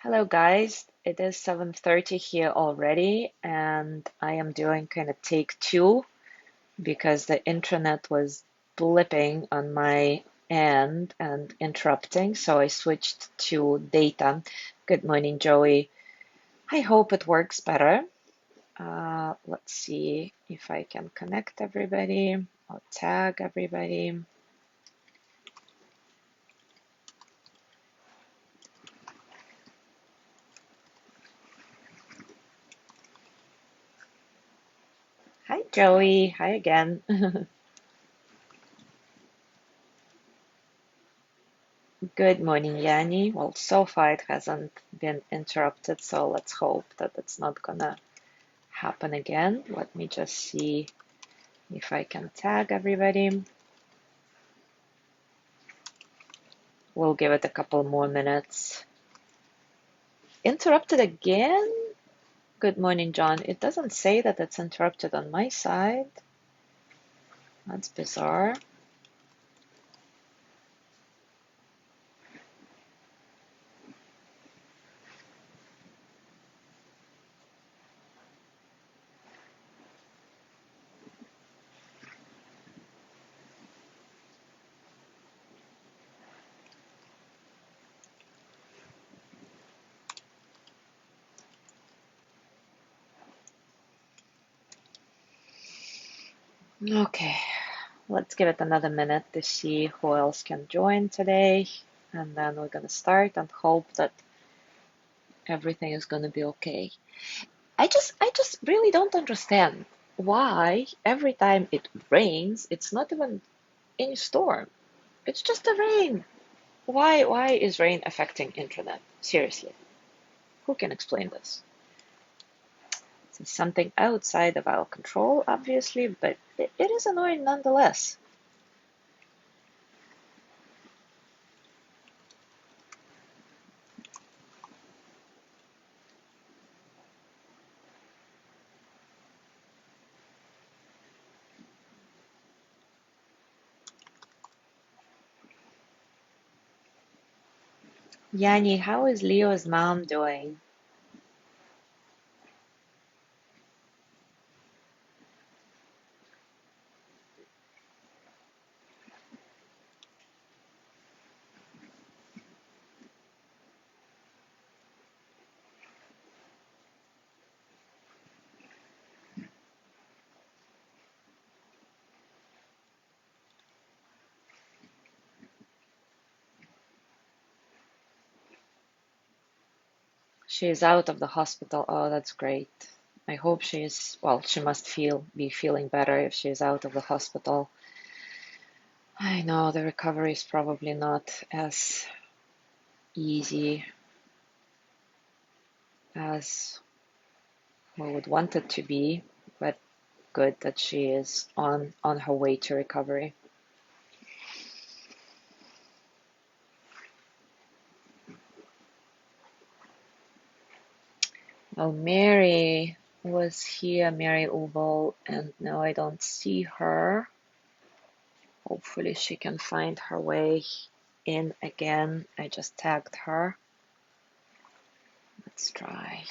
Hello guys, it is 7:30 here already and I am doing kind of take two because the internet was blipping on my end and interrupting, so I switched to data. Good morning, Joey. I hope it works better. Let's see if I can connect everybody. I'll tag everybody. Hi, Joey. Hi again. Good morning, Yanni. Well, so far it hasn't been interrupted, so let's hope that it's not gonna happen again. Let me just see if I can tag everybody. We'll give it a couple more minutes. Interrupted again? Good morning, John. It doesn't say that it's interrupted on my side. That's bizarre. Okay, let's give it another minute to see who else can join today, and then we're gonna start and hope that everything is gonna be okay. I just really don't understand why every time it rains, it's not even any storm. It's just the rain. Why is rain affecting internet? Seriously, who can explain this? It's something outside of our control, obviously, but it is annoying nonetheless. Yanni, how is Leo's mom doing? She is out of the hospital. Oh, that's great. I hope she's, well, she must be feeling better if she's out of the hospital. I know the recovery is probably not as easy as we would want it to be, but good that she is on her way to recovery. Oh, Mary was here, Mary Ubel, and now I don't see her. Hopefully she can find her way in again. I just tagged her. Let's try.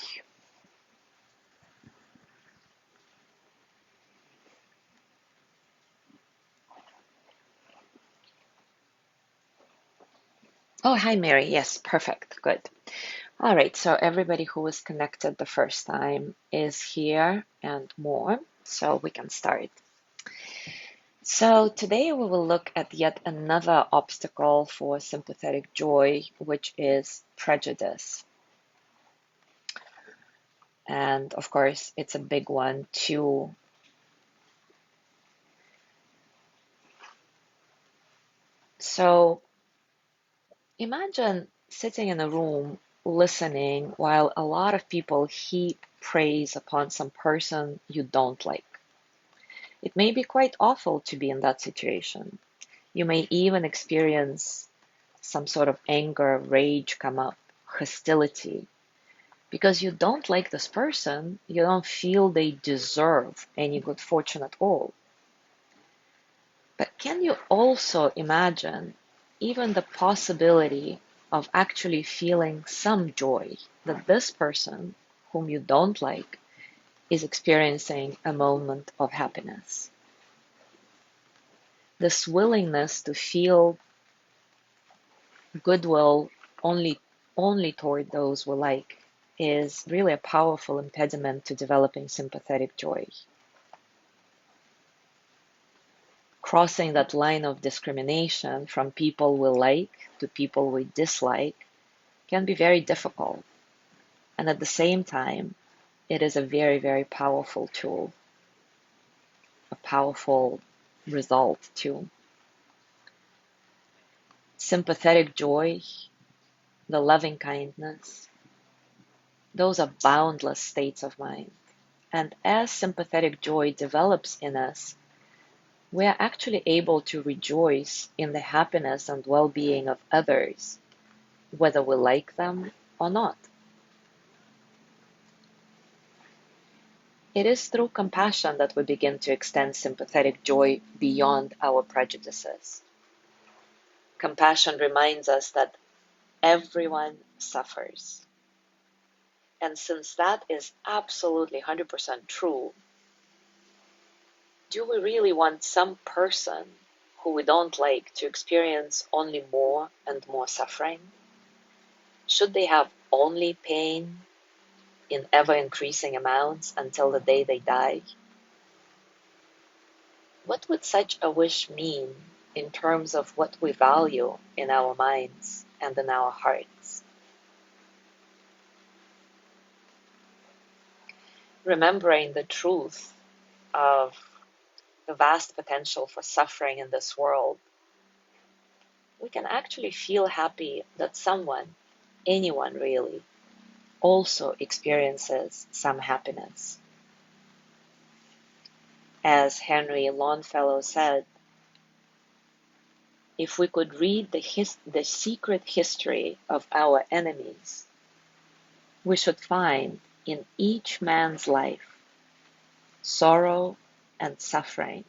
Oh, hi, Mary. Yes, perfect. Good. All right, so everybody who was connected the first time is here and more, so we can start. So today we will look at yet another obstacle for sympathetic joy, which is prejudice. And of course, it's a big one too. So imagine sitting in a room listening while a lot of people heap praise upon some person you don't like. It may be quite awful to be in that situation. You may even experience some sort of anger, rage come up, hostility, because you don't like this person, you don't feel they deserve any good fortune at all. But can you also imagine even the possibility of actually feeling some joy that this person, whom you don't like, is experiencing a moment of happiness. This willingness to feel goodwill only toward those we like is really a powerful impediment to developing sympathetic joy. Crossing that line of discrimination from people we like to people we dislike can be very difficult. And at the same time, it is a very, very powerful tool, a powerful result too. Sympathetic joy, the loving kindness, those are boundless states of mind. And as sympathetic joy develops in us, we are actually able to rejoice in the happiness and well-being of others, whether we like them or not. It is through compassion that we begin to extend sympathetic joy beyond our prejudices. Compassion reminds us that everyone suffers. And since that is absolutely 100% true, do we really want some person who we don't like to experience only more and more suffering? Should they have only pain in ever-increasing amounts until the day they die? What would such a wish mean in terms of what we value in our minds and in our hearts? Remembering the truth of the vast potential for suffering in this world, we can actually feel happy that someone, anyone really, also experiences some happiness. As Henry Longfellow said, if we could read the secret history of our enemies, we should find in each man's life sorrow and suffering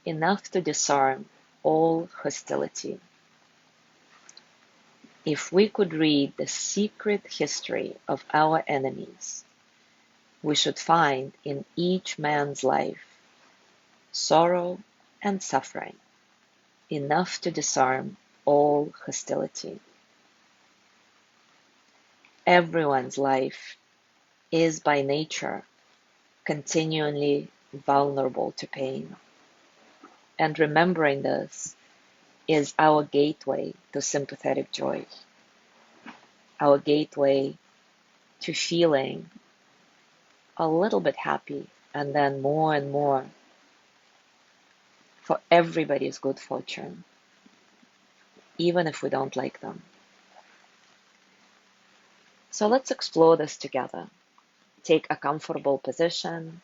enough to disarm all hostility. If we could read the secret history of our enemies, we should find in each man's life sorrow and suffering enough to disarm all hostility. Everyone's life is by nature continually vulnerable to pain. And remembering this is our gateway to sympathetic joy, our gateway to feeling a little bit happy and then more and more for everybody's good fortune, even if we don't like them. So let's explore this together. Take a comfortable position,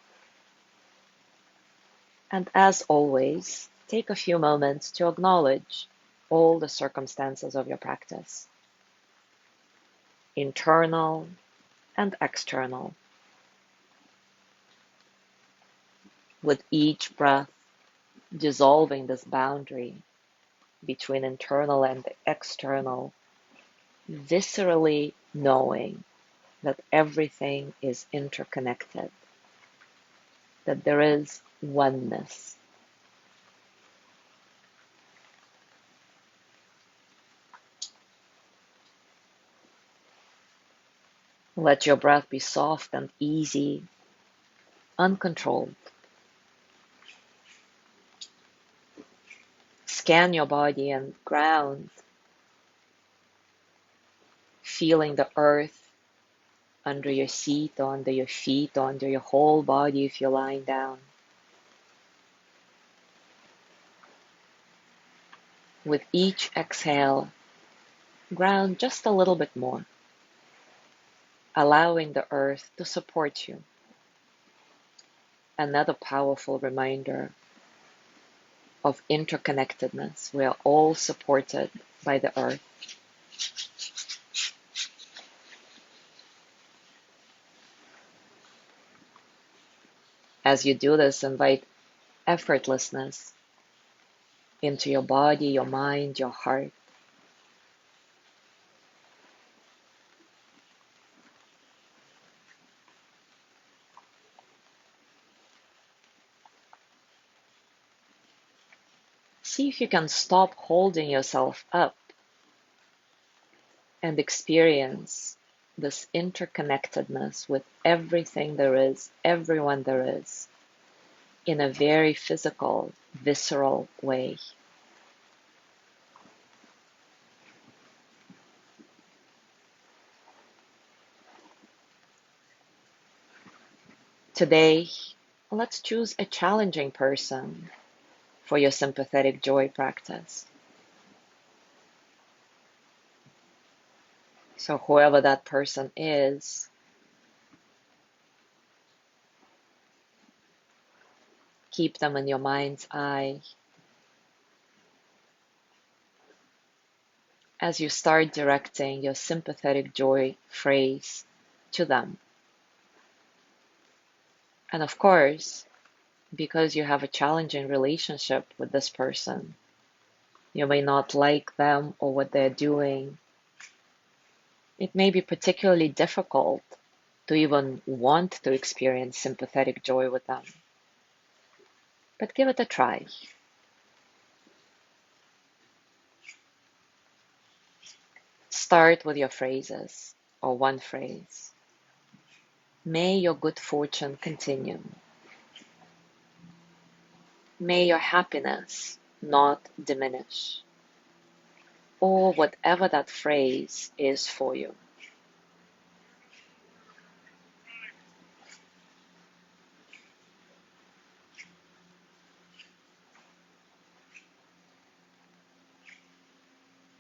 and as always, take a few moments to acknowledge all the circumstances of your practice, internal and external. With each breath, dissolving this boundary between internal and external, viscerally knowing that everything is interconnected, that there is oneness. Let your breath be soft and easy, uncontrolled. Scan your body and ground, feeling the earth under your seat or under your feet or under your whole body if you're lying down. With each exhale, ground just a little bit more, allowing the earth to support you. Another powerful reminder of interconnectedness. We are all supported by the earth. As you do this, invite effortlessness into your body, your mind, your heart. see if you can stop holding yourself up and experience this interconnectedness with everything there is, everyone there is, in a very physical, visceral way. Today, let's choose a challenging person for your sympathetic joy practice. So whoever that person is, keep them in your mind's eye as you start directing your sympathetic joy phrase to them. And of course, because you have a challenging relationship with this person, you may not like them or what they're doing. It may be particularly difficult to even want to experience sympathetic joy with them. But give it a try. Start with your phrases, or one phrase. May your good fortune continue. May your happiness not diminish. Or whatever that phrase is for you.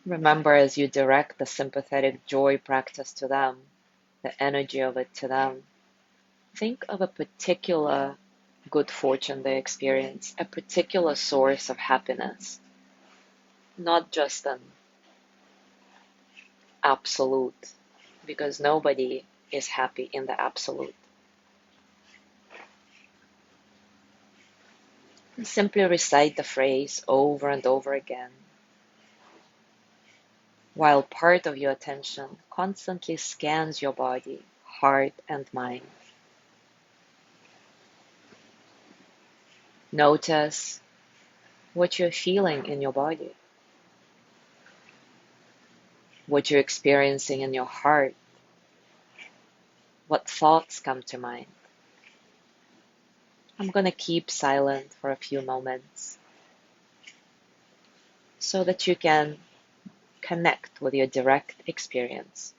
Remember, as you direct the sympathetic joy practice to them, the energy of it to them, think of a particular good fortune they experience, a particular source of happiness, not just an absolute, because nobody is happy in the absolute. Simply recite the phrase over and over again, while part of your attention constantly scans your body, heart, and mind. Notice what you're feeling in your body, what you're experiencing in your heart, what thoughts come to mind. I'm going to keep silent for a few moments so that you can connect with your direct experience.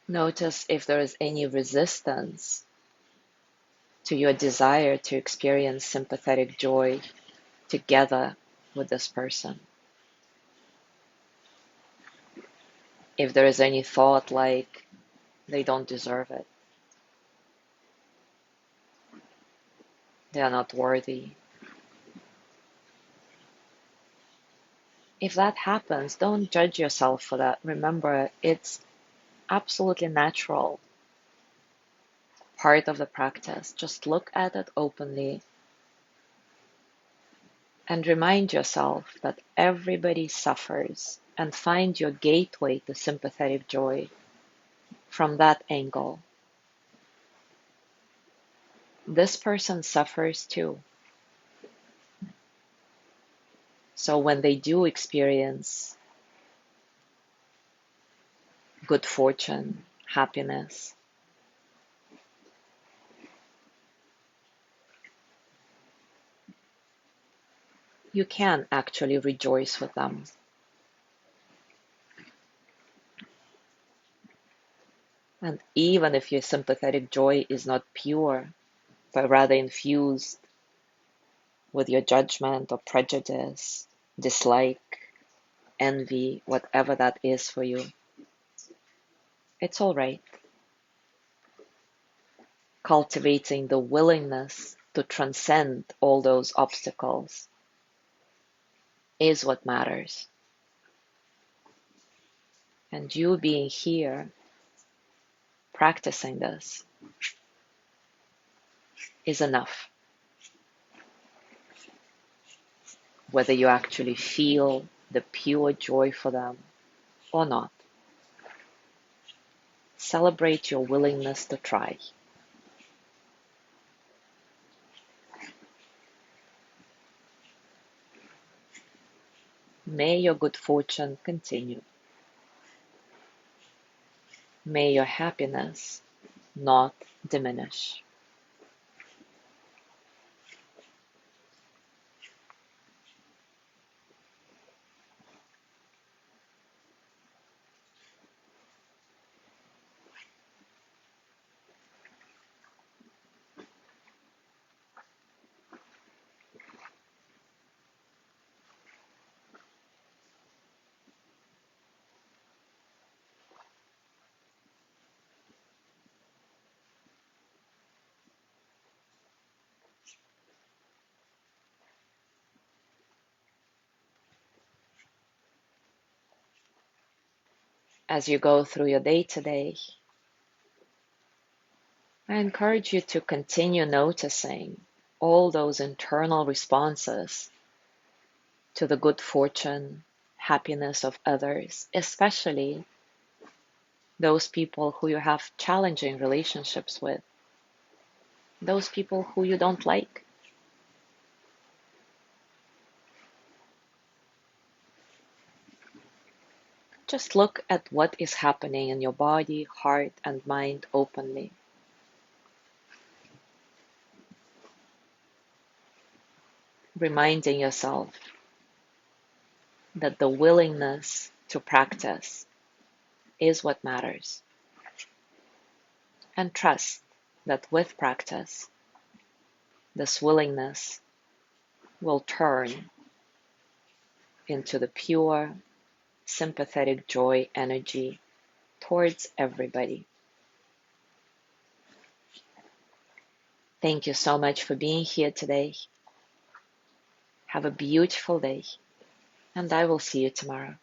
Notice if there is any resistance to your desire to experience sympathetic joy together with this person. If there is any thought like they don't deserve it, they are not worthy. If that happens, don't judge yourself for that. Remember, it's absolutely natural, part of the practice. Just look at it openly and remind yourself that everybody suffers, and find your gateway to sympathetic joy from that angle. This person suffers too. So when they do experience good fortune, happiness, you can actually rejoice with them. And even if your sympathetic joy is not pure, but rather infused with your judgment or prejudice, dislike, envy, whatever that is for you, it's all right. cultivating the willingness to transcend all those obstacles is what matters. And you being here, practicing this, is enough. Whether you actually feel the pure joy for them or not, celebrate your willingness to try. May your good fortune continue. May your happiness not diminish. As you go through your day today, I encourage you to continue noticing all those internal responses to the good fortune, happiness of others, especially those people who you have challenging relationships with, those people who you don't like. Just look at what is happening in your body, heart, and mind openly. Reminding yourself that the willingness to practice is what matters. And trust that with practice, this willingness will turn into the pure, sympathetic joy energy towards everybody. Thank you so much for being here today. Have a beautiful day, and I will see you tomorrow.